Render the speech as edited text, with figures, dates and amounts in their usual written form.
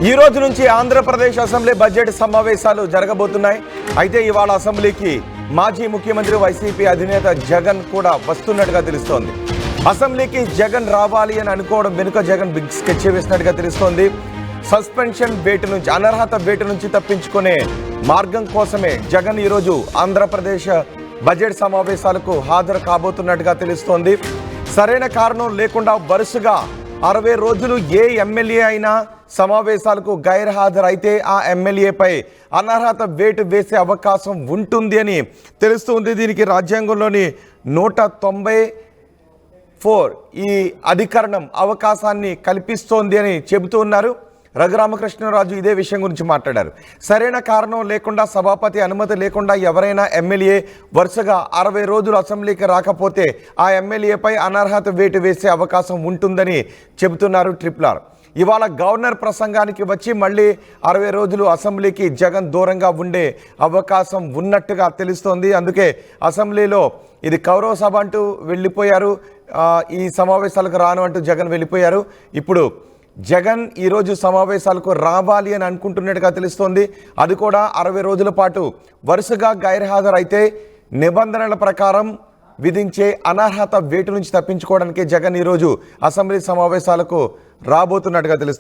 ఈ రోజు నుంచి ఆంధ్రప్రదేశ్ అసెంబ్లీ బడ్జెట్ సమావేశాలు జరగబోతున్నాయి. అయితే ఇవాళ అసెంబ్లీకి మాజీ ముఖ్యమంత్రి వైసీపీ అధినేత జగన్ కూడా వస్తున్నట్టుగా తెలుస్తోంది. అసెంబ్లీకి జగన్ రావాలి అని అనుకోవడం వెనుక జగన్ బిగ్ స్కెచ్ వేసినట్టుగా తెలుస్తోంది. సస్పెన్షన్ వేటు నుంచి, అనర్హత వేటు నుంచి తప్పించుకునే మార్గం కోసమే జగన్ ఈరోజు ఆంధ్రప్రదేశ్ బడ్జెట్ సమావేశాలకు హాజరు కాబోతున్నట్టుగా తెలుస్తోంది. సరైన కారణం లేకుండా వరుసగా 60 రోజులు ఏ ఎమ్మెల్యే అయినా సమావేశాలకు గైర్హాజరైతే ఆ ఎమ్మెల్యేపై అనర్హత వేటు వేసే అవకాశం ఉంటుంది అని తెలుస్తుంది. దీనికి రాజ్యాంగంలోని 194 ఈ అధికరణం అవకాశాన్ని కల్పిస్తోంది అని చెబుతూ ఉన్నారు. రఘురామకృష్ణరాజు ఇదే విషయం గురించి మాట్లాడారు. సరైన కారణం లేకుండా, సభాపతి అనుమతి లేకుండా ఎవరైనా ఎమ్మెల్యే వరుసగా 60 రోజులు అసెంబ్లీకి రాకపోతే ఆ ఎమ్మెల్యేపై అనర్హత వేటు వేసే అవకాశం ఉంటుందని చెబుతున్నారు ట్రిపుల్. ఇవాళ గవర్నర్ ప్రసంగానికి వచ్చి మళ్ళీ 60 రోజులు అసెంబ్లీకి జగన్ దూరంగా ఉండే అవకాశం ఉన్నట్టుగా తెలుస్తోంది. అందుకే అసెంబ్లీలో ఇది కౌరవ సభ అంటూ వెళ్ళిపోయారు. ఈ సమావేశాలకు రాను అంటూ జగన్ వెళ్ళిపోయారు. ఇప్పుడు జగన్ ఈరోజు సమావేశాలకు రావాలి అని అనుకుంటున్నట్టుగా తెలుస్తోంది. అది కూడా 60 రోజుల పాటు వరుసగా గైర్హాజరైతే నిబంధనల ప్రకారం విధించే అనర్హత వేటు నుంచి తప్పించుకోవడానికి జగన్ ఈరోజు అసెంబ్లీ సమావేశాలకు రాబోతున్నట్టుగా తెలుస్తోంది.